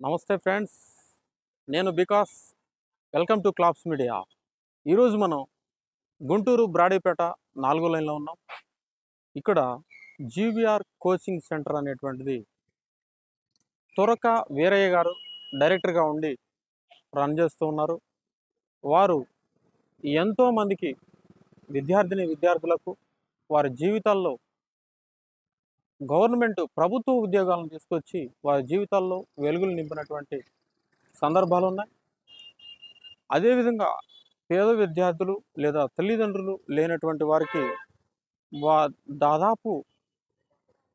నమస్తే ఫ్రెండ్స్, నేను because welcome to claps media. ఈరోజు మనం గుంటూరు బ్రాడీపేట 4వ లైన్లో ఉన్నాం. ఇక్కడ జీవీఆర్ కోచింగ్ సెంటర్ అనేటువంటిది తురక వీరయ్య గారు డైరెక్టర్గా ఉండి రన్ చేస్తూ ఉన్నారు. వారు ఎంతోమందికి విద్యార్థులకు వారి జీవితాల్లో గవర్నమెంట్ ప్రభుత్వ ఉద్యోగాలను తీసుకొచ్చి వారి జీవితాల్లో వెలుగులు నింపినటువంటి సందర్భాలు ఉన్నాయి. అదేవిధంగా పేద విద్యార్థులు లేదా తల్లిదండ్రులు లేనటువంటి వారికి దాదాపు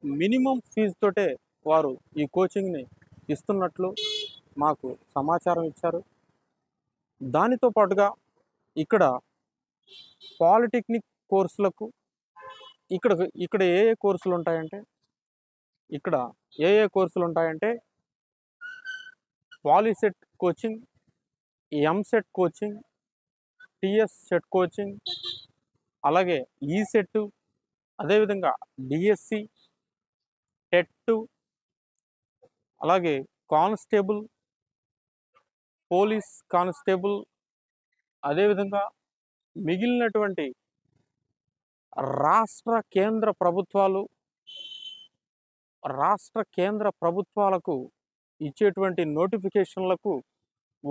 మినిమం ఫీజుతోటే వారు ఈ కోచింగ్ని ఇస్తున్నట్లు మాకు సమాచారం ఇచ్చారు. దానితో పాటుగా ఇక్కడ పాలిటెక్నిక్ కోర్సులకు ఇక్కడ ఏ కోర్సులు ఉంటాయంటే POLYCET coaching, EAMCET coaching, TS set coaching, అలాగే ఈసెట్, అదేవిధంగా డిఎస్సి, టెట్, అలాగే కానిస్టేబుల్, పోలీస్ కానిస్టేబుల్, అదేవిధంగా మిగిలినటువంటి రాష్ట్ర కేంద్ర ప్రభుత్వాలకు ఇచ్చేటువంటి నోటిఫికేషన్లకు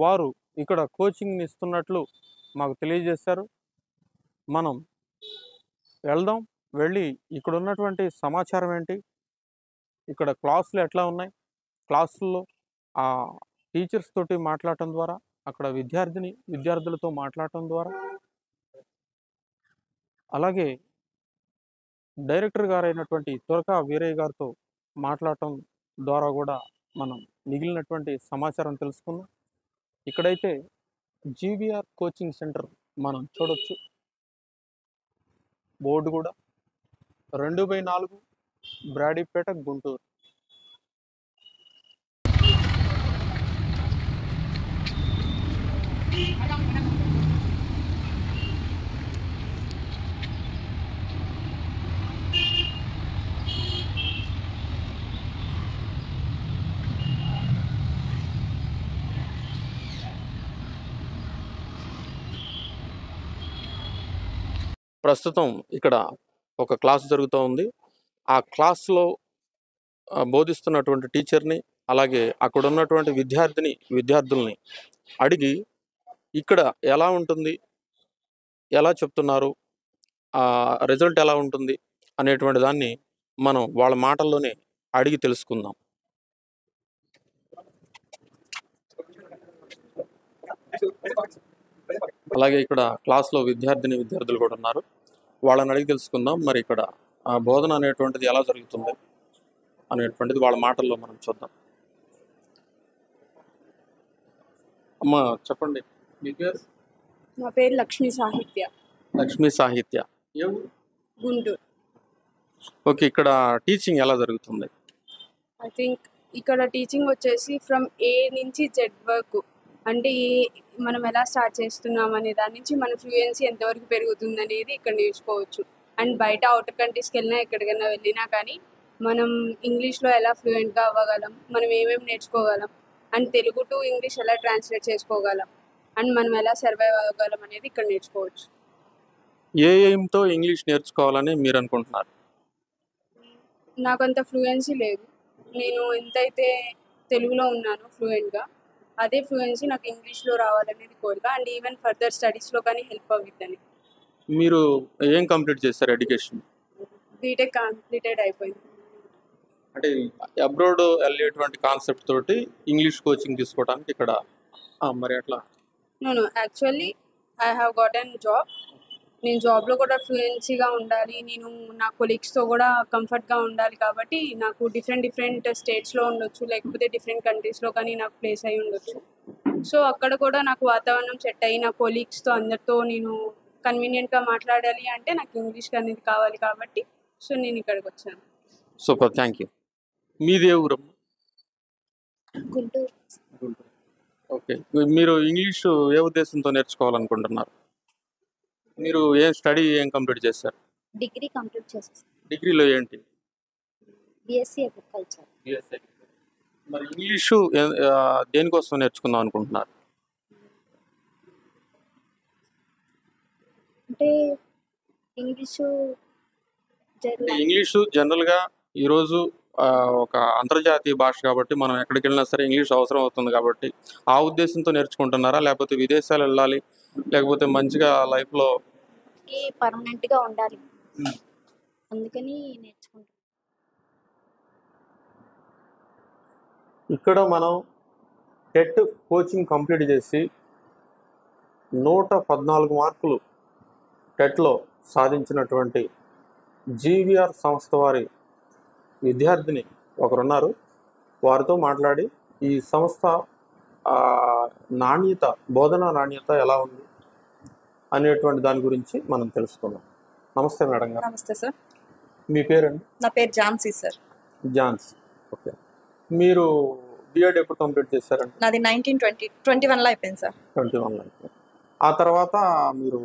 వారు ఇక్కడ కోచింగ్ని ఇస్తున్నట్లు మాకు తెలియజేశారు. మనం వెళ్ళి ఇక్కడ ఉన్నటువంటి సమాచారం ఏంటి, ఇక్కడ క్లాసులు ఎట్లా ఉన్నాయి, క్లాసుల్లో ఆ టీచర్స్ తోటి మాట్లాడటం ద్వారా, అక్కడ విద్యార్థులతో మాట్లాడటం ద్వారా, అలాగే డైరెక్టర్ గారైనటువంటి తురక వీరయ్య గారితో మాట్లాడటం ద్వారా కూడా మనం మిగిలినటువంటి సమాచారం తెలుసుకుందాం. ఇక్కడైతే జీవీఆర్ కోచింగ్ సెంటర్ మనం చూడొచ్చు, బోర్డు కూడా 2/4 బ్రాడీపేట, గుంటూరు. ప్రస్తుతం ఇక్కడ ఒక క్లాస్ జరుగుతూ ఉంది. ఆ క్లాస్లో బోధిస్తున్నటువంటి టీచర్ని, అలాగే అక్కడ ఉన్నటువంటి విద్యార్థుల్ని అడిగి ఇక్కడ ఎలా ఉంటుంది, ఎలా చెప్తున్నారు, రిజల్ట్ ఎలా ఉంటుంది అనేటువంటి దాన్ని మనం వాళ్ళ మాటల్లోనే అడిగి తెలుసుకుందాం. అలాగే ఇక్కడ క్లాస్లో విద్యార్థులు కూడా ఉన్నారు, వాళ్ళని అడిగి తెలుసుకుందాం. మరి ఇక్కడ బోధన అనేటువంటిది ఎలా జరుగుతుంది అనేటువంటిది వాళ్ళ మాటల్లో మనం చూద్దాం. అమ్మా చెప్పండి, మీ పేరు? నా పేరు లక్ష్మీ సాహిత్య. గుంటూరు. ఓకే, ఇక్కడ టీచింగ్ ఎలా జరుగుతుంది? ఐ థింక్ ఇక్కడ టీచింగ్ వచ్చేసి ఫ్రమ్ ఏ నుంచి జెడ్ వరకు, అంటే మనం ఎలా స్టార్ట్ చేస్తున్నాం అనే దాని నుంచి మన ఫ్లూయెన్సీ ఎంతవరకు పెరుగుతుంది అనేది ఇక్కడ నేర్చుకోవచ్చు. అండ్ బయట అవుటర్ కంట్రీస్కి వెళ్ళినా ఎక్కడికైనా వెళ్ళినా కానీ మనం ఇంగ్లీష్లో ఎలా ఫ్లూయెంట్గా అవ్వగలం, మనం ఏమేమి నేర్చుకోగలం, అండ్ తెలుగు టు ఇంగ్లీష్ ఎలా ట్రాన్స్లేట్ చేసుకోగలం, అండ్ మనం ఎలా సర్వైవ్ అవ్వగలం అనేది ఇక్కడ నేర్చుకోవచ్చు. ఏ ఎయిమ్తో ఇంగ్లీష్ నేర్చుకోవాలని మీరు అనుకుంటున్నారు? నాకు అంత ఫ్లూయెన్సీ లేదు. నేను ఎంతైతే తెలుగులో ఉన్నానో ఫ్లూయెంట్గా, అదే ఫ్లూయెన్సీ నాకు ఇంగ్లీష్లో రావాలనేది కోరిక. అండ్ ఈవెన్ ఫర్దర్ స్టడీస్లో కానీ హెల్ప్ అవుతుందని. మీరు ఏం కంప్లీట్ చేస్తారు ఎడ్యుకేషన్? బీటెక్ కంప్లీటెడ్ అయిపోయింది. అంటే అబ్రాడ్ వెళ్ళేటువంటి కాన్సెప్ట్ తోటి ఇంగ్లీష్ కోచింగ్ తీసుకోవడానికి ఇక్కడ మరి అట్లా? No actually I have gotten job. నేను జాబ్లో కూడా ఫ్లూయెన్సీగా ఉండాలి, నేను నా కొలీగ్స్తో కూడా కంఫర్ట్గా ఉండాలి. కాబట్టి నాకు డిఫరెంట్ స్టేట్స్లో ఉండొచ్చు, లేకపోతే డిఫరెంట్ కంట్రీస్లో కానీ నాకు ప్లేస్ అయి ఉండొచ్చు. సో అక్కడ కూడా నాకు వాతావరణం సెట్ అయ్యి నా కొలీగ్స్తో అందరితో నేను కన్వీనియంట్గా మాట్లాడాలి అంటే నాకు ఇంగ్లీష్ అనేది కావాలి. కాబట్టి సో నేను ఇక్కడికి వచ్చాను. Super, thank you. మీదే ఊరు? గుంటూరు. ఓకే, మీరు ఇంగ్లీషు ఏ ఉద్దేశంతో నేర్చుకోవాలనుకుంటున్నారు? మీరు ఏం కంప్లీట్ చేశారు? డిగ్రీ కంప్లీట్ చేసేసాను. డిగ్రీలో ఏంటి? BSc agriculture. మరి ఇంగ్లీషు దేనికోసం నేర్చుకుందాం అనుకుంటున్నారు? అంటే ఇంగ్లీషు ఇంగ్లీషు జనరల్గా ఈరోజు ఒక అంతర్జాతీయ భాష కాబట్టి మనం ఎక్కడికి వెళ్ళినా సరే ఇంగ్లీష్ అవసరం అవుతుంది కాబట్టి ఆ ఉద్దేశంతో నేర్చుకుంటున్నారా, లేకపోతే విదేశాలు వెళ్ళాలి, లేకపోతే మంచిగా లైఫ్లో పర్మనెంట్గా ఉండాలి అందుకని నేర్చుకుంటాం. ఇక్కడ మనం టెట్ కోచింగ్ కంప్లీట్ చేసి 114 మార్కులు టెట్లో సాధించినటువంటి జీవీఆర్ సంస్థ వారి విద్యార్థిని ఒకరున్నారు. వారితో మాట్లాడి ఈ సంస్థ నాణ్యత, బోధనా నాణ్యత ఎలా ఉంది అనేటువంటి దాని గురించి మనం తెలుసుకుందాం. నమస్తే మేడం గారు. నమస్తే సార్. మీ పేరండి? నా పేరు ఝాన్సీ సార్. ఝాన్సీ. ఓకే. మీరు బిఎడ్ ఎప్పుడు కంప్లీట్ చేశారండి? నాది 1921లో అయిపోయింది సార్. 21లో అయిపోయింది. ఆ తర్వాత మీరు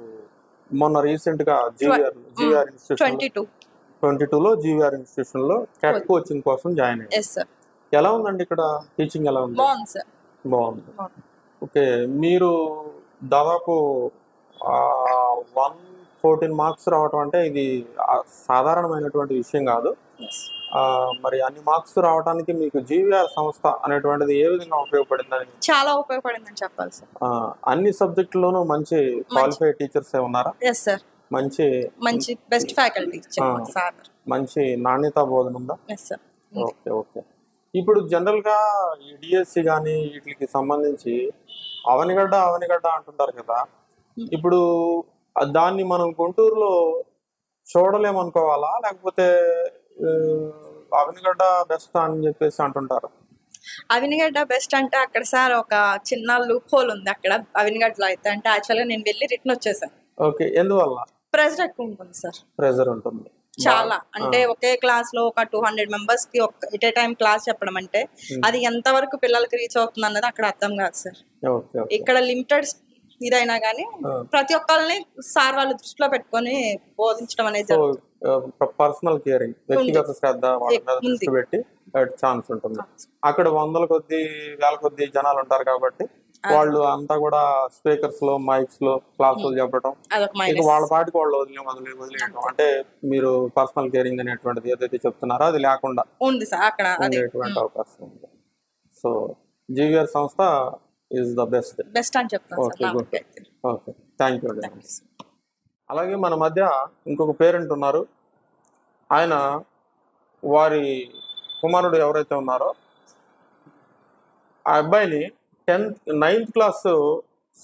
మొన్న రీసెంట్గా జీవీఆర్ ఇన్స్టిట్యూషన్ 22లో జీవీఆర్ ఇన్స్టిట్యూషన్లో టెట్ కోచింగ్ కోసం జాయిన్ అయ్యారు. Yes sir. ఎలా ఉందండి ఇక్కడ టీచింగ్? ఎలా ఉంది? బాగుంది సార్. బాగుంది. ఓకే. మీరు దాదాపు 114 మార్క్స్ రావటం అంటే ఇది సాధారణమైనటువంటి విషయం కాదు. మరి అన్ని మార్క్స్ రావడానికి మీకు జీవీఆర్ సంస్థ అనేటువంటిది ఏ విధంగా ఉపయోగపడిందని? చాలా ఉపయోగపడిందని చెప్పాలి సార్. అన్ని సబ్జెక్టులోనూ మంచి క్వాలిఫైడ్ టీచర్స్ ఉన్నారా? Yes sir. మంచి బెస్ట్ ఫ్యాకల్టీ సార్. మంచి నాణ్యత బోధన ఉందా? Yes sir. ఓకే. ఓకే. ఇప్పుడు జనరల్గా ఈ డిఎస్సి కానీ వీటికి సంబంధించి అవనిగడ్డ అంటుంటారు కదా. ఇప్పుడు దాన్ని మనం గుంటూరులో చూడలేమనుకోవాలా, లేకపోతే అవనిగడ్డ బెస్ట్ అని చెప్పేసి అంటుంటారు? అవినిగడ్డ బెస్ట్ అంటే అక్కడ సార్ ఒక చిన్న లూప్ హోల్ ఉంది అక్కడ అవినిగడ్డలో అయితే. అంటే యాక్చువల్గా నేను వెళ్ళి రిటర్న్ వచ్చేసాను. ఓకే. ఎందువల్ల? ప్రెజర్ ఎక్కువ ఉంటుంది సార్. ప్రెజర్ ఉంటుంది చాలా. అంటే ఒకే క్లాస్ లో ఒక 200 మెంబర్స్ కి ఎట్ ఏ టైం క్లాస్ చెప్పడం అంటే అది ఎంత వరకు పిల్లలకి రీచ్ అవుతుంది అన్నది అక్కడ అర్థం కాదు సార్. ఇక్కడ లిమిటెడ్ ఇదైనా కానీ ప్రతి ఒక్కరిని సార్ వాళ్ళు దృష్టిలో పెట్టుకొని బోధించడం అనేది పర్సనల్ కేరింగ్, వ్యక్తిగత శ్రద్ధ వాళ్ళ మీద దృష్టి పెట్టి ఛాన్స్ ఉంటుంది. అక్కడ వందల కొద్ది వేల కొద్ది జనాలు ఉంటారు కాబట్టి వాళ్ళు అంతా కూడా స్పీకర్స్ లో మైక్స్ లో క్లాసులు చెప్పడం, వాళ్ళ పాటికి వాళ్ళు వదిలేయడం. అంటే మీరు పర్సనల్ కేరింగ్ అనేటువంటిది ఏదైతే చెప్తున్నారో అది లేకుండా ఉండేటువంటి అవకాశం ఉంది. సో జీవీఆర్ సంస్థ ఈజ్ ద బెస్ట్ అని చెప్తాను. ఓకే. Thank you. అలాగే మన మధ్య ఇంకొక పేరెంట్ ఉన్నారు. ఆయన వారి కుమారుడు ఎవరైతే ఉన్నారో ఆ అబ్బాయిని 9th క్లాస్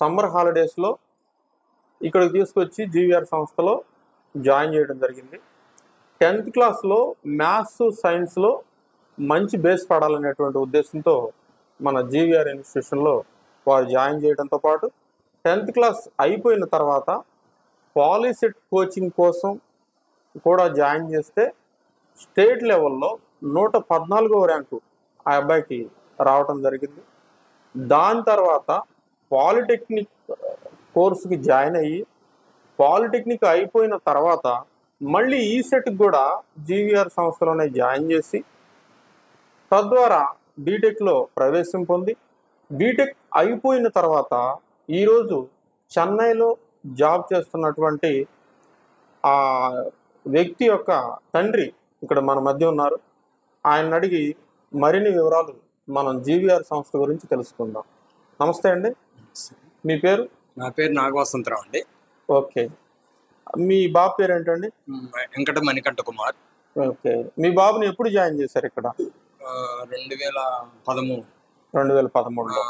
సమ్మర్ హాలిడేస్లో ఇక్కడికి తీసుకొచ్చి జీవీఆర్ సంస్థలో జాయిన్ చేయడం జరిగింది. 10th క్లాస్లో మ్యాథ్స్ సైన్స్లో మంచి బేస్ పడాలనేటువంటి ఉద్దేశంతో మన జీవీఆర్ ఇన్స్టిట్యూషన్లో వారు జాయిన్ చేయడంతో పాటు 10th క్లాస్ అయిపోయిన తర్వాత పాలిసెట్ కోచింగ్ కోసం కూడా జాయిన్ చేస్తే స్టేట్ లెవెల్లో 114వ ర్యాంకు ఆ అబ్బాయికి రావటం జరిగింది. దాని తర్వాత పాలిటెక్నిక్ కోర్సుకి జాయిన్ అయ్యి పాలిటెక్నిక్ అయిపోయిన తర్వాత మళ్ళీ ఈసెట్కి కూడా జీవీఆర్ సంస్థలోనే జాయిన్ చేసి తద్వారా బీటెక్లో ప్రవేశం పొంది బీటెక్ అయిపోయిన తర్వాత ఈరోజు చెన్నైలో జాబ్ చేస్తున్నటువంటి ఆ వ్యక్తి యొక్క తండ్రి ఇక్కడ మన మధ్య ఉన్నారు. ఆయన అడిగి మరిన్ని వివరాలు మనం జీవీఆర్ సంస్థ గురించి తెలుసుకుందాం. నమస్తే అండి. మీ పేరు? నా పేరు నాగవసంతరావు అండి. ఓకే. మీ బాబు పేరు ఏంటండి? వెంకట మణికంఠ కుమార్. ఓకే. మీ బాబుని ఎప్పుడు జాయిన్ చేశారు ఇక్కడ? 2013లో.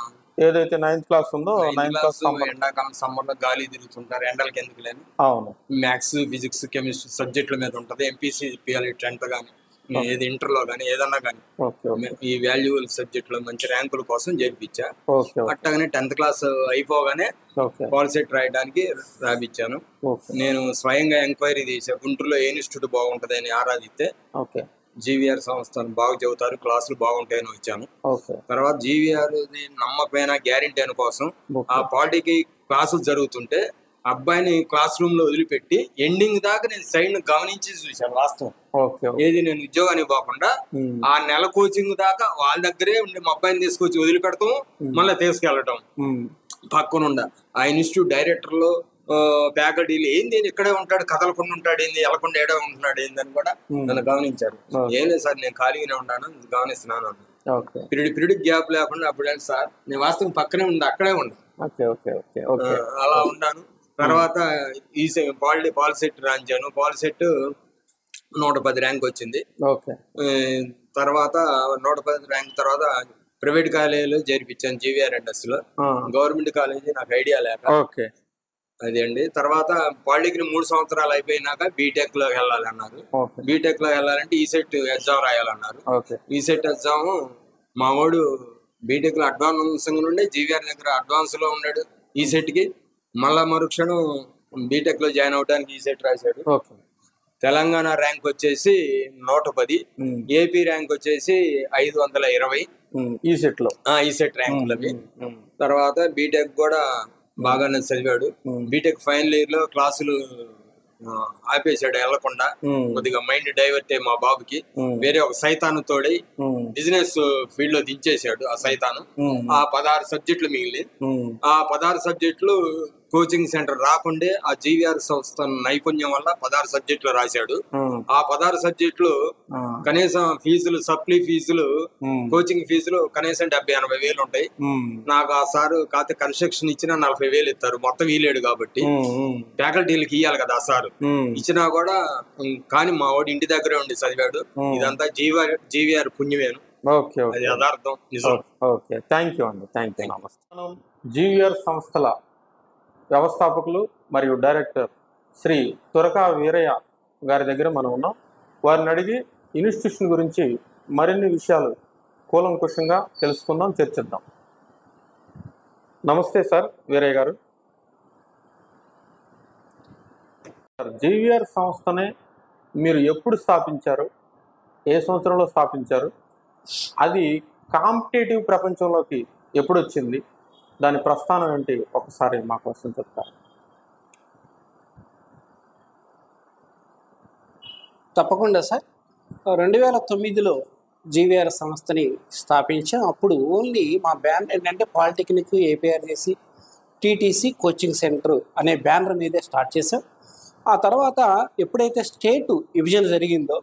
ఏదైతే 9th క్లాస్ ఉందో 9th క్లాస్ ఎండాకాలం సమ్మర్లో గాలి తిరుగుతుంటారు, ఎండలకి ఎందుకు లేని. అవును. మ్యాథ్స్, ఫిజిక్స్, కెమిస్ట్రీ సబ్జెక్టుల మీద ఉంటుంది. ఎంపీసీ ఇప్పియాలి 10th కానీ ఏది ఇంటర్లో కానీ ఏదన్నా కానీ ఈ వాల్యూబుల్ సబ్జెక్టులో మంచి ర్యాంకుల కోసం చేర్పించా. అట్టగానే 10th క్లాస్ అయిపోగానే పాలిసెట్ రాయడానికి రాపించాను. నేను స్వయంగా ఎంక్వైరీ చేశా, గుంటూరులో ఏ ఇన్స్టిట్యూట్ బాగుంటుంది అని ఆరాధిస్తే జీవీఆర్ సంస్థను బాగా చెబుతారు, క్లాసులు బాగుంటాయని వచ్చాను. తర్వాత జీవీఆర్ నమ్మకమైన గ్యారెంటీ అని కోసం ఆ పార్టీకి క్లాసులు జరుగుతుంటే అబ్బాయిని క్లాస్ రూమ్ లో వదిలిపెట్టి ఎండింగ్ దాకా నేను సైడ్ గమనించి చూశాను వాస్తవం. ఏది నేను ఉద్యోగానికి పోకుండా ఆ నెల కోచింగ్ దాకా వాళ్ళ దగ్గరే ఉండి మా అబ్బాయిని తీసుకొచ్చి వదిలిపెడతాం, మళ్ళీ తీసుకెళ్ళటం పక్కనుండ. ఆ ఇన్స్టిట్యూట్ డైరెక్టర్లు ఫ్యాకల్టీలు ఏంది ఇక్కడే ఉంటాడు, కదలకుండా ఉంటాడు ఏంది, వెళ్ళకుండా ఏడే ఉంటున్నాడు ఏంది అని కూడా నన్ను గమనించారు. ఏం లేదు సార్ నేను ఖాళీగానే ఉన్నాను, గమనిస్తున్నాను. పీరియడ్ గ్యాప్ లేకుండా అప్పుడు సార్ నేను వాస్తవం పక్కనే ఉండి అక్కడే ఉండా అలా ఉన్నాను. తర్వాత ఈ పాలిసెట్ రాంచాను. పాలిసెట్ 110 ర్యాంక్ వచ్చింది. తర్వాత 110 ర్యాంక్ తర్వాత ప్రైవేట్ కాలేజీలో చేర్పించాను GVRNS లో. గవర్నమెంట్ కాలేజీ నాకు ఐడియా లేక అది అండి. తర్వాత పాలిటెక్నిక్ 3 సంవత్సరాలు అయిపోయినాక బీటెక్ లో వెళ్ళాలన్నారు. బీటెక్ లో వెళ్ళాలంటే ఈసెట్ ఎగ్జామ్ రాయాలన్నారు. ఈసెట్ ఎగ్జామ్ మా వాడు బీటెక్ లో అడ్వాన్స్ నుండి GVR దగ్గర అడ్వాన్స్ లో ఉన్నాడు ఈసెట్ కి. మళ్ళా మరుక్షణం బీటెక్ లో జాయిన్ అవడానికి ఈసెట్ రాశాడు. తెలంగాణ ర్యాంక్ వచ్చేసి 110, ఏపీ ర్యాంక్ వచ్చేసి 520 ఈసెట్ ర్యాంకులవి. తర్వాత బీటెక్ కూడా బాగానే చదివాడు. బీటెక్ ఫైనల్ ఇయర్ లో క్లాసులు ఆపేశాడు వెళ్లకుండా. కొద్దిగా మైండ్ డైవర్ట్ అయ్యి మా బాబుకి వేరే ఒక సైతాను తోడై బిజినెస్ ఫీల్డ్ లో దించేశాడు. ఆ సైతాను ఆ 16 సబ్జెక్టులు మిగిలి ఆ 16 సబ్జెక్టులు కోచింగ్ సెంటర్ రాకుండే ఆ GVR సంస్థ నైపుణ్యం వల్ల 16 సబ్జెక్టులు రాశాడు. ఆ 16 సబ్జెక్టులు కనీసం ఫీజులు సప్లీ ఫీజులు కోచింగ్ ఫీజులు కనీసం 70-80 వేలు ఉంటాయి. నాకు ఆ సారు కాకపోతే కన్స్ట్రక్షన్ ఇచ్చినా 40 వేలు ఇస్తారు. మొత్తం వీలేడు కాబట్టి ఫ్యాకల్టీలకి ఇయ్యాలి కదా ఆ సారు. ఇచ్చినా కూడా కానీ మా వాడు ఇంటి దగ్గరే ఉండి చదివాడు. ఇదంతా GVR పుణ్యమేను. అది యథార్థం నిజం. థ్యాంక్ యూ అండి. Thank you. మనం GVR సంస్థల వ్యవస్థాపకులు మరియు డైరెక్టర్ శ్రీ తురకా వీరయ్య గారి దగ్గర మనం ఉన్నాం. వారిని అడిగి ఇన్స్టిట్యూషన్ గురించి మరిన్ని విషయాలు కూలంకుషంగా తెలుసుకుందాం, చర్చిద్దాం. నమస్తే సార్ వీరయ్య గారు. GVR సంస్థనే మీరు ఎప్పుడు స్థాపించారు, ఏ సంవత్సరంలో స్థాపించారు, అది కాంపిటేటివ్ ప్రపంచంలోకి ఎప్పుడు వచ్చింది, దాని ప్రస్థానం ఏంటి ఒకసారి మా కోసం చెప్తారు? తప్పకుండా సార్. 2009లో GVR సంస్థని స్థాపించాం. అప్పుడు ఓన్లీ మా బ్యానర్ ఏంటంటే polytechnic, APRJC, TTC coaching centre అనే బ్యానర్ మీదే స్టార్ట్ చేసాం. ఆ తర్వాత ఎప్పుడైతే స్టేట్ విభజన జరిగిందో,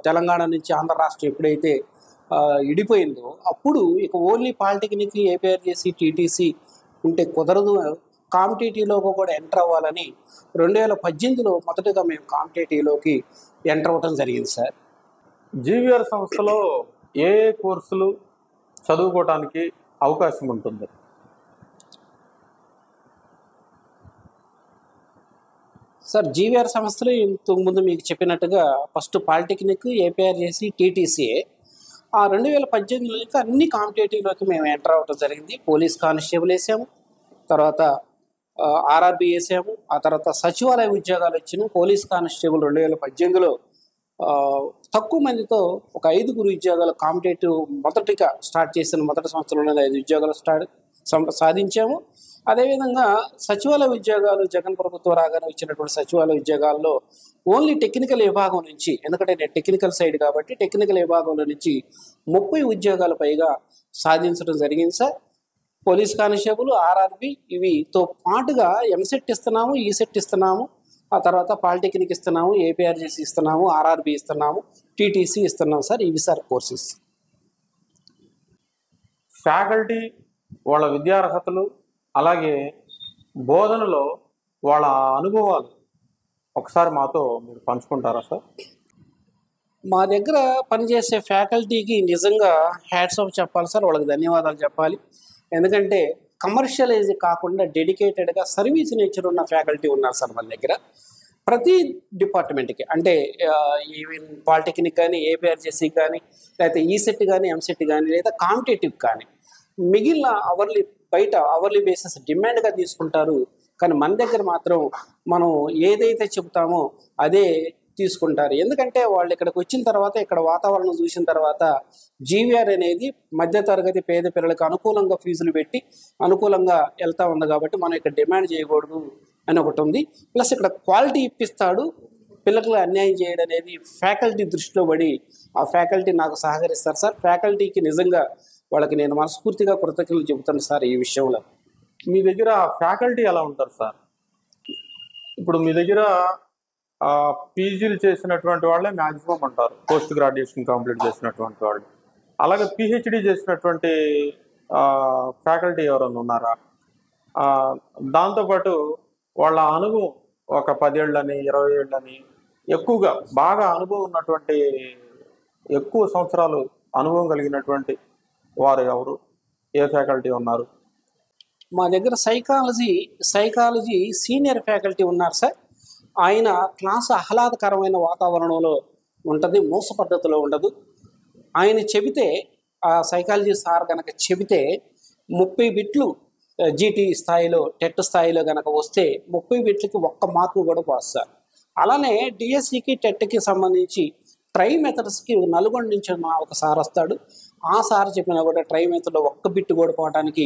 తెలంగాణ నుంచి ఆంధ్ర రాష్ట్రం ఎప్పుడైతే ఇడిపోయిందో అప్పుడు ఇక ఓన్లీ పాలిటెక్నిక్, APRJC, TTC ఉంటే కుదరదు, కాంపిటేటివ్లోకి కూడా ఎంటర్ అవ్వాలని 2018లో మొదటగా మేము కాంపిటేటివ్లోకి ఎంటర్ అవ్వడం జరిగింది సార్. GVR సంస్థలో ఏ కోర్సులు చదువుకోవటానికి అవకాశం ఉంటుంది? సార్ GVR సంస్థలో ఇంతకుముందు మీకు చెప్పినట్టుగా ఫస్ట్ పాలిటెక్నిక్, APRJC, TTCఏ. ఆ 2018లో ఇంకా అన్ని కాంపిటేటివ్లోకి మేము ఎంటర్ అవ్వడం జరిగింది. పోలీస్ కానిస్టేబుల్ వేసాము, తర్వాత RRB వేసాము, ఆ తర్వాత సచివాలయ ఉద్యోగాలు వచ్చినాయి. పోలీస్ కానిస్టేబుల్ 2018లో తక్కువ మందితో ఒక 5 ఉద్యోగాలు కాంపిటేటివ్ మొదటిగా స్టార్ట్ చేసిన మొదటి సంవత్సరంలోనే 5 ఉద్యోగాలు సాధించాము. అదేవిధంగా సచివాలయ ఉద్యోగాలు జగన్ ప్రభుత్వం రాగానే ఇచ్చినటువంటి సచివాలయ ఉద్యోగాల్లో ఓన్లీ టెక్నికల్ విభాగం నుంచి, ఎందుకంటే నేను టెక్నికల్ సైడ్ కాబట్టి టెక్నికల్ విభాగంలో నుంచి 30 ఉద్యోగాలు పైగా సాధించడం జరిగింది సార్. పోలీస్ కానిస్టేబుల్, RRB ఇవితో పాటుగా MSET ఇస్తున్నాము, ESET ఇస్తున్నాము, ఆ తర్వాత పాలిటెక్నిక్ ఇస్తున్నాము, APRJC ఇస్తున్నాము, RRB ఇస్తున్నాము, TTC ఇస్తున్నాము సార్. ఇవి సార్ కోర్సెస్. ఫ్యాకల్టీ వాళ్ళ విద్యార్హతలు అలాగే బోధనలో వాళ్ళ అనుభవాలు ఒకసారి మాతో మీరు పంచుకుంటారా సార్? మా దగ్గర పనిచేసే ఫ్యాకల్టీకి నిజంగా హ్యాట్స్ ఆఫ్ చెప్పాలి సార్, వాళ్ళకి ధన్యవాదాలు చెప్పాలి. ఎందుకంటే కమర్షియలైజ్ కాకుండా డెడికేటెడ్గా సర్వీస్ నేచర్ ఉన్న ఫ్యాకల్టీ ఉన్నారు సార్ మన దగ్గర. ప్రతి డిపార్ట్మెంట్కి అంటే ఈవెన్ పాలిటెక్నిక్ కానీ, APRJC కానీ, లేకపోతే ESET కానీ, MSET కానీ, లేదా కాంపిటేటివ్ కానీ మిగిలిన బయట అవర్లీ బేసిస్ డిమాండ్గా తీసుకుంటారు. కానీ మన దగ్గర మాత్రం మనం ఏదైతే చెబుతామో అదే తీసుకుంటారు. ఎందుకంటే వాళ్ళు ఇక్కడికి వచ్చిన తర్వాత ఇక్కడ వాతావరణం చూసిన తర్వాత జీవీఆర్ అనేది మధ్యతరగతి పేద పిల్లలకు అనుకూలంగా ఫీజులు పెట్టి అనుకూలంగా వెళ్తా ఉంది కాబట్టి మనం ఇక్కడ డిమాండ్ చేయకూడదు అని ఒకటి ఉంది. ప్లస్ ఇక్కడ క్వాలిటీ ఇప్పిస్తాడు, పిల్లలకు అన్యాయం చేయడం అనేది ఫ్యాకల్టీ దృష్టిలో పడి ఆ ఫ్యాకల్టీ నాకు సహకరిస్తారు సార్. ఫ్యాకల్టీకి నిజంగా వాళ్ళకి నేను మనస్ఫూర్తిగా కృతజ్ఞతలు చెబుతాను సార్. ఈ విషయంలో మీ దగ్గర ఫ్యాకల్టీ ఎలా ఉంటారు సార్? ఇప్పుడు మీ దగ్గర పీజీలు చేసినటువంటి వాళ్ళే మ్యాక్సిమం ఉంటారు, పోస్ట్ గ్రాడ్యుయేషన్ కంప్లీట్ చేసినటువంటి వాళ్ళు. అలాగే పిహెచ్డి చేసినటువంటి ఫ్యాకల్టీ ఎవరైనా ఉన్నారా? దాంతోపాటు వాళ్ళ అనుభవం ఒక 10 ఏళ్ళని 20 ఏళ్ళని ఎక్కువగా బాగా అనుభవం ఉన్నటువంటి ఎక్కువ సంవత్సరాలు అనుభవం కలిగినటువంటి వారు ఎవరు, ఏ ఫ్యాకల్టీ ఉన్నారు? మా దగ్గర సైకాలజీ సీనియర్ ఫ్యాకల్టీ ఉన్నారు సార్. ఆయన క్లాసు ఆహ్లాదకరమైన వాతావరణంలో ఉంటుంది, మోస పద్ధతిలో ఉండదు. ఆయన చెబితే ఆ సైకాలజీ సార్ కనుక చెబితే 30 బిట్లు జీటీ స్థాయిలో టెట్ స్థాయిలో కనుక వస్తే 30 బిట్లకి 1 మార్కు కూడా పాస్ సార్. అలానే డిఎస్సికి టెట్కి సంబంధించి ట్రై మెథడ్స్కి నల్గొండ నుంచి ఒక సార్ వస్తాడు. ఆ సార్ చెప్పినా కూడా ట్రై మెథడ్లో 1 బిట్ కూడా పోవడానికి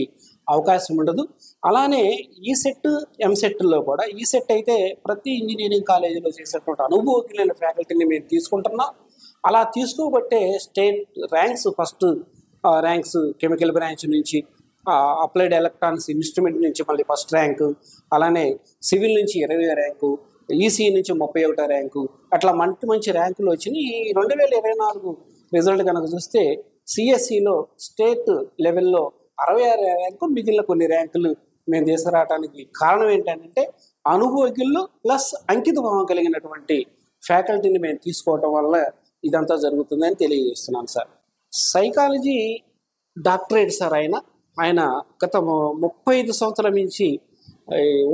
అవకాశం ఉండదు. అలానే ఈసెట్ ఎంసెట్లో కూడా ఈసెట్ అయితే ప్రతి ఇంజనీరింగ్ కాలేజీలో చేసేటువంటి అనుభవజ్ఞులైన ఫ్యాకల్టీని మేము తీసుకుంటున్నాం. అలా తీసుకోబట్టే state ranks first ranks chemical branch నుంచి, అప్లైడ్ ఎలక్ట్రానిక్స్ ఇన్స్ట్రుమెంట్ నుంచి మళ్ళీ ఫస్ట్ ర్యాంకు, అలానే సివిల్ నుంచి 20వ ర్యాంకు, ఈసీ నుంచి 31వ ర్యాంకు, అట్లా మంచి ర్యాంకులు వచ్చినాయి. ఈ 2024 రిజల్ట్ కనుక చూస్తే సిఎస్సిలో స్టేట్ లెవెల్లో 66వ ర్యాంకు, మిగిలిన కొన్ని ర్యాంకులు మేము తీసుకురావడానికి కారణం ఏంటంటే అనుభవజ్ఞులు ప్లస్ అంకిత భావం కలిగినటువంటి ఫ్యాకల్టీని మేము తీసుకోవటం వల్ల ఇదంతా జరుగుతుందని తెలియజేస్తున్నాను సార్. Psychology doctorate sir. ఆయన గత 35 సంవత్సరాల నుంచి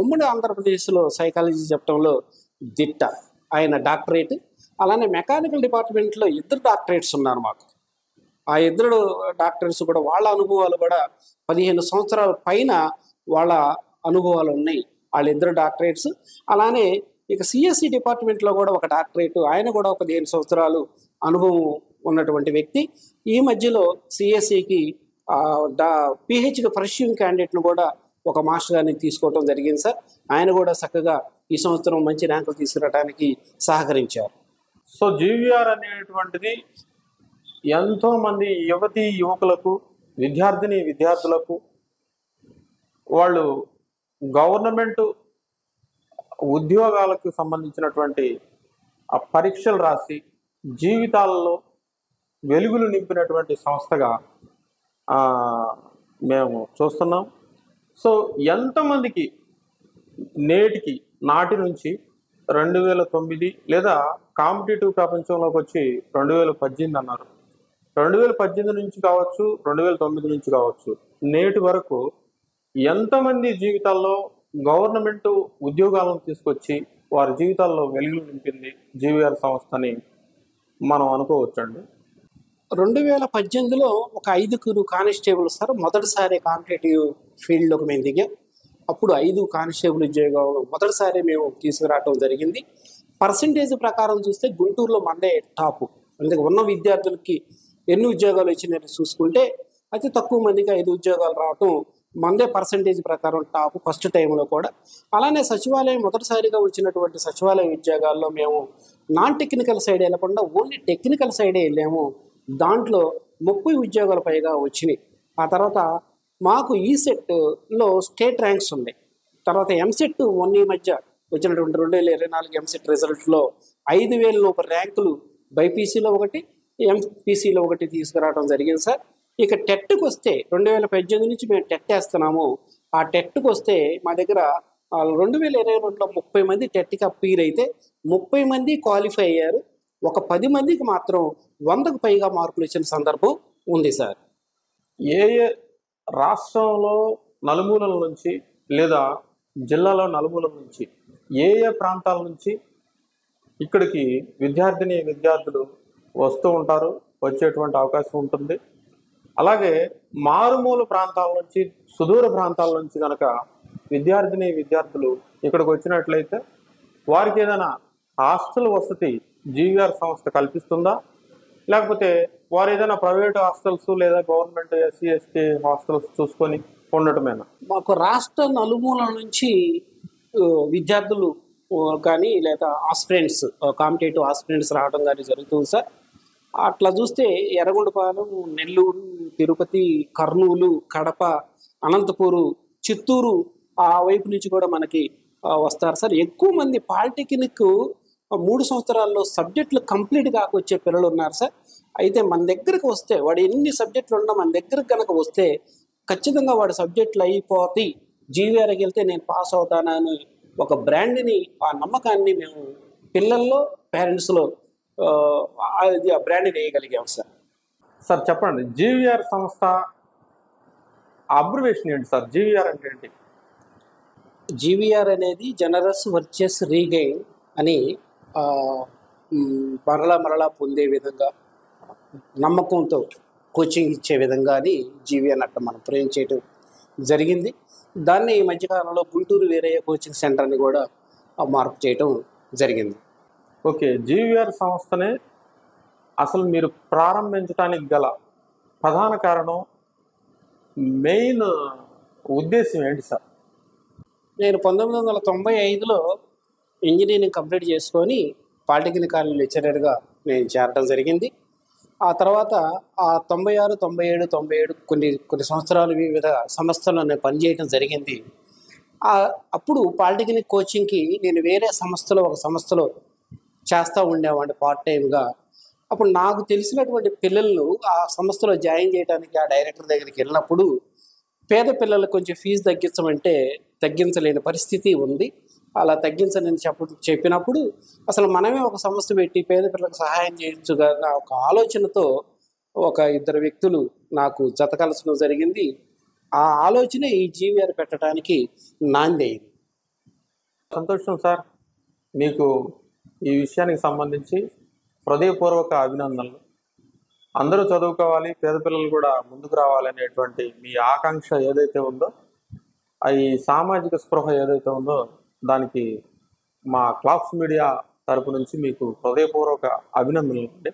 ఉమ్మడి ఆంధ్రప్రదేశ్లో సైకాలజీ చెప్పడంలో దిట్ట. ఆయన డాక్టరేట్. అలానే మెకానికల్ డిపార్ట్మెంట్లో 2 డాక్టరేట్స్ ఉన్నారు మాకు. ఆ 2 డాక్టరేట్స్ కూడా వాళ్ళ అనుభవాలు కూడా 15 సంవత్సరాల పైన వాళ్ళ అనుభవాలు ఉన్నాయి, వాళ్ళ 2 డాక్టరేట్స్. అలానే ఇక సిఎస్సి డిపార్ట్మెంట్లో కూడా ఒక డాక్టరేట్, ఆయన కూడా 15 సంవత్సరాలు అనుభవం ఉన్నటువంటి వ్యక్తి. ఈ మధ్యలో సిఎస్సికి పిహెచ్డి పర్స్యూయింగ్ క్యాండిడేట్ను కూడా ఒక మాస్టర్ గారిని తీసుకోవడం జరిగింది సార్. ఆయన కూడా చక్కగా ఈ సంవత్సరం మంచి ర్యాంకులు తీసుకురావడానికి సహకరించారు. సో జీవీఆర్ అనేటువంటిది ఎంతోమంది యువతీ యువకులకు, విద్యార్థులకు వాళ్ళు గవర్నమెంట్ ఉద్యోగాలకు సంబంధించినటువంటి ఆ పరీక్షలు రాసి జీవితాలలో వెలుగులు నింపినటువంటి సంస్థగా మేము చూస్తున్నాం. సో ఎంతమందికి నాటి నుంచి 2009 లేదా కాంపిటేటివ్ ప్రపంచంలోకి వచ్చి 2018 అన్నారు, 2018 నుంచి కావచ్చు, 2009 నుంచి కావచ్చు, నేటి వరకు ఎంతమంది జీవితాల్లో గవర్నమెంట్ ఉద్యోగాలను తీసుకొచ్చి వారి జీవితాల్లో వెలుగులు నింపింది జీవీఆర్ సంస్థని మనం అనుకోవచ్చండి. 2018లో ఒక 5 కానిస్టేబుల్ సార్ మొదటిసారి కాంపిటేటివ్ ఫీల్డ్లోకి మేము దిగాం. అప్పుడు 5 కానిస్టేబుల్ ఉద్యోగాలు మొదటిసారి మేము తీసుకురావడం జరిగింది. పర్సంటేజ్ ప్రకారం చూస్తే గుంటూరులో మందే టాపు. అందుకే ఉన్న విద్యార్థులకి ఎన్ని ఉద్యోగాలు వచ్చినాయని చూసుకుంటే అతి తక్కువ మందికి 5 ఉద్యోగాలు రావటం మందే పర్సంటేజ్ ప్రకారం టాపు ఫస్ట్ టైంలో కూడా. అలానే సచివాలయం మొదటిసారిగా వచ్చినటువంటి సచివాలయ ఉద్యోగాల్లో మేము నాన్ టెక్నికల్ సైడ్ వెళ్ళకుండా ఓన్లీ టెక్నికల్ సైడే వెళ్ళాము. దాంట్లో 30 ఉద్యోగాలు పైగా వచ్చినాయి. ఆ తర్వాత మాకు ఈసెట్లో స్టేట్ ర్యాంక్స్ ఉన్నాయి. తర్వాత ఎంసెట్ ఈ మధ్య వచ్చినటువంటి 2024 ఎంసెట్ రిజల్ట్లో 5,000 లోపు ర్యాంకులు బైపీసీలో 1, ఎంపీసీలో 1 తీసుకురావడం జరిగింది సార్. ఇక టెట్కి వస్తే 2018 నుంచి మేము టెట్ వేస్తున్నాము. ఆ టెట్కి వస్తే మా దగ్గర 2022లో 30 మంది టెట్కి అప్పీర్ అయితే 30 మంది క్వాలిఫై అయ్యారు. ఒక 10 మందికి మాత్రం 100కు పైగా మార్కులు ఇచ్చిన సందర్భం ఉంది సార్. ఏ రాష్ట్రంలో నలుమూలల నుంచి లేదా జిల్లాలో నలుమూలల నుంచి ఏ ప్రాంతాల నుంచి ఇక్కడికి విద్యార్థులు వస్తూ ఉంటారు, వచ్చేటువంటి అవకాశం ఉంటుంది. అలాగే మారుమూల ప్రాంతాల నుంచి, సుదూర ప్రాంతాల నుంచి కనుక విద్యార్థులు ఇక్కడికి వచ్చినట్లయితే వారికి ఏదైనా హాస్టల్ వసతి జీవీఆర్ సంస్థ కల్పిస్తుందా, లేకపోతే వారు ఏదైనా ప్రైవేట్ హాస్టల్స్ లేదా గవర్నమెంట్ ఎస్సీ ఎస్టీ హాస్టల్స్ చూసుకొని ఉండటమేనా? మాకు రాష్ట్ర నలుమూలల నుంచి విద్యార్థులు కానీ లేదా ఆస్పిరెంట్స్, కాంపిటేటివ్ ఆస్పిరెంట్స్ రావడం కానీ జరుగుతుంది సార్. అట్లా చూస్తే ఎర్రగొండపాలెం, నెల్లూరు, తిరుపతి, కర్నూలు, కడప, అనంతపూరు, చిత్తూరు ఆ వైపు నుంచి కూడా మనకి వస్తారు సార్. ఎక్కువ మంది పాలిటెక్నిక్ 3 సంవత్సరాల్లో సబ్జెక్టులు కంప్లీట్ కాకొచ్చే పిల్లలు ఉన్నారు సార్. అయితే మన దగ్గరకు వస్తే వాడు ఎన్ని సబ్జెక్టులు ఉన్నా మన దగ్గరకు కనుక వస్తే ఖచ్చితంగా వాడు సబ్జెక్టులు అయిపోతాయి, జీవీఆర్కి వెళ్తే నేను పాస్ అవుతానని ఒక బ్రాండ్ని, ఆ నమ్మకాన్ని మేము పిల్లల్లో, పేరెంట్స్లో ఆ బ్రాండ్ని వేయగలిగాం సార్. సార్ చెప్పండి, జీవీఆర్ సంస్థ అబ్రివేషన్ ఏంటి సార్? జీవీఆర్ అంటే ఏంటి? జీవీఆర్ అనేది జనరస్ వర్చెస్ రీగెయిన్ అని మరలా పొందే విధంగా, నమ్మకంతో కోచింగ్ ఇచ్చే విధంగా అని జీవీఆర్ అట్లా మనం ఫ్రేమ్ చేయడం జరిగింది. దాన్ని ఈ మధ్యకాలంలో గుంటూరు వీరయ్య కోచింగ్ సెంటర్ని కూడా మార్పు చేయడం జరిగింది. ఓకే, జీవీఆర్ సంస్థనే అసలు మీరు ప్రారంభించడానికి గల ప్రధాన కారణం, మెయిన్ ఉద్దేశం ఏంటి సార్? నేను 1995లో ఇంజనీరింగ్ కంప్లీట్ చేసుకొని పాలిటెక్నిక్ కాలేజ్ లెక్చరర్గా నేను చేరడం జరిగింది. ఆ తర్వాత ఆ 96, 97, 97 కొన్ని సంవత్సరాలు వివిధ సంస్థల్లో నేను పనిచేయడం జరిగింది. అప్పుడు పాలిటెక్నిక్ కోచింగ్కి నేను వేరే ఒక సంస్థలో చేస్తూ ఉండేవాడిని పార్ట్ టైంగా. అప్పుడు నాకు తెలిసినటువంటి పిల్లలను ఆ సంస్థలో జాయిన్ చేయడానికి ఆ డైరెక్టర్ దగ్గరికి వెళ్ళినప్పుడు పేద పిల్లలకు కొంచెం ఫీజు తగ్గించమంటే తగ్గించలేని పరిస్థితి ఉంది. అలా తగ్గించని చెప్పినప్పుడు అసలు మనమే ఒక సంస్థ పెట్టి పేద పిల్లలకు సహాయం చేయొచ్చుగా ఒక ఆలోచనతో ఒక 2 వ్యక్తులు నాకు జతకలసడం జరిగింది. ఆ ఆలోచన ఈ జీవీఆర్ పెట్టడానికి నాంది అయింది. సంతోషం సార్, మీకు ఈ విషయానికి సంబంధించి హృదయపూర్వక అభినందనలు. అందరూ చదువుకోవాలి, పేద పిల్లలు కూడా ముందుకు రావాలనేటువంటి మీ ఆకాంక్ష ఏదైతే ఉందో, ఈ సామాజిక స్పృహ ఏదైతే ఉందో, దానికి మా క్లాక్స్ మీడియా తరపు నుంచి మీకు హృదయపూర్వక అభినందనలు అండి.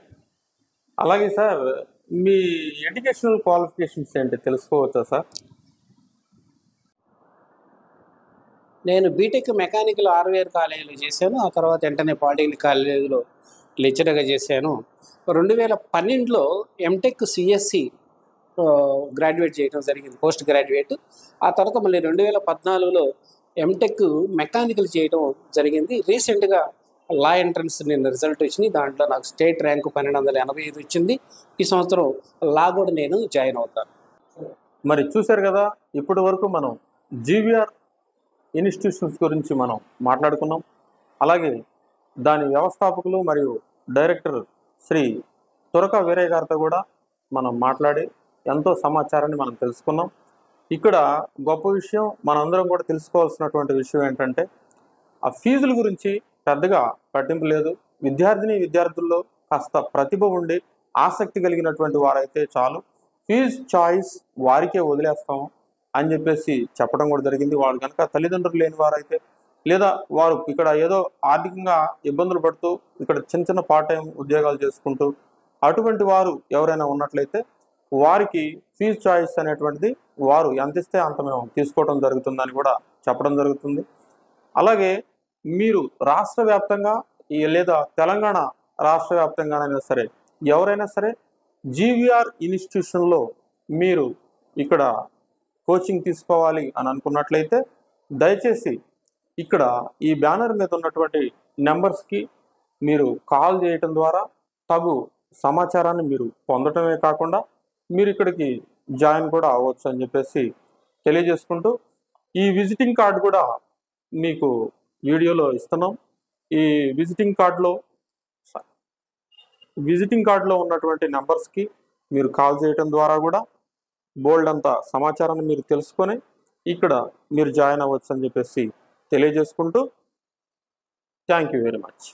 అలాగే సార్, మీ ఎడ్యుకేషనల్ క్వాలిఫికేషన్స్ ఏంటి తెలుసుకోవచ్చా సార్? నేను బీటెక్ మెకానికల్ ఆర్వీఆర్ కాలేజీలో చేశాను. ఆ తర్వాత వెంటనే పాలిటెక్నిక్ కాలేజీలో లెక్చరర్గా చేశాను. 2012లో ఎంటెక్ సిఎస్సి గ్రాడ్యుయేట్ చేయడం జరిగింది, పోస్ట్ గ్రాడ్యుయేట్. ఆ తర్వాత మళ్ళీ 2014లో ఎంటెక్ మెకానికల్ చేయడం జరిగింది. రీసెంట్గా లా ఎంట్రన్స్ నేను రిజల్ట్ వచ్చింది, దాంట్లో నాకు స్టేట్ ర్యాంకు 1285 వచ్చింది. ఈ సంవత్సరం లా కూడా నేను జాయిన్ అవుతాను. మరి చూశారు కదా, ఇప్పటి వరకు మనం జీవీఆర్ ఇన్స్టిట్యూషన్స్ గురించి మనం మాట్లాడుకున్నాం. అలాగే దాని వ్యవస్థాపకులు మరియు డైరెక్టర్ శ్రీ తురక వీరయ్య గారితో కూడా మనం మాట్లాడి ఎంతో సమాచారాన్ని మనం తెలుసుకున్నాం. ఇక్కడ గొప్ప విషయం, మనందరం కూడా తెలుసుకోవాల్సినటువంటి విషయం ఏంటంటే, ఆ ఫీజుల గురించి పెద్దగా పట్టింపు లేదు. విద్యార్థుల్లో కాస్త ప్రతిభ ఉండి ఆసక్తి కలిగినటువంటి వారైతే చాలు, ఫీజ్ చాయిస్ వారికే వదిలేస్తాము అని చెప్పేసి చెప్పడం కూడా జరిగింది. వాళ్ళు కనుక తల్లిదండ్రులు లేని వారైతే, లేదా వారు ఇక్కడ ఏదో ఆర్థికంగా ఇబ్బందులు పడుతూ ఇక్కడ చిన్న పార్ట్ టైం ఉద్యోగాలు చేసుకుంటూ అటువంటి వారు ఎవరైనా ఉన్నట్లయితే వారికి ఫీజ్ చాయిస్ అనేటువంటిది వారు ఎంత ఇస్తే అంత మేము తీసుకోవడం జరుగుతుందని కూడా చెప్పడం జరుగుతుంది. అలాగే మీరు రాష్ట్ర వ్యాప్తంగా లేదా తెలంగాణ రాష్ట్ర వ్యాప్తంగానైనా సరే ఎవరైనా సరే జీవీఆర్ ఇన్స్టిట్యూషన్లో మీరు ఇక్కడ కోచింగ్ తీసుకోవాలి అని అనుకున్నట్లయితే దయచేసి ఇక్కడ ఈ బ్యానర్ మీద ఉన్నటువంటి నెంబర్స్కి మీరు కాల్ చేయటం ద్వారా తగు సమాచారాన్ని మీరు పొందటమే కాకుండా మీరు ఇక్కడికి జాయిన్ కూడా అవ్వచ్చు అని చెప్పేసి తెలియజేసుకుంటూ, ఈ విజిటింగ్ కార్డు కూడా మీకు వీడియోలో ఇస్తున్నాం. ఈ విజిటింగ్ కార్డులో ఉన్నటువంటి నెంబర్స్కి మీరు కాల్ చేయటం ద్వారా కూడా బోల్డ్ అంత సమాచారాన్ని మీరు తెలుసుకొని ఇక్కడ మీరు జాయిన్ అవ్వచ్చు అని చెప్పేసి తెలియజేసుకుంటూ, థ్యాంక్ యూ వెరీ మచ్.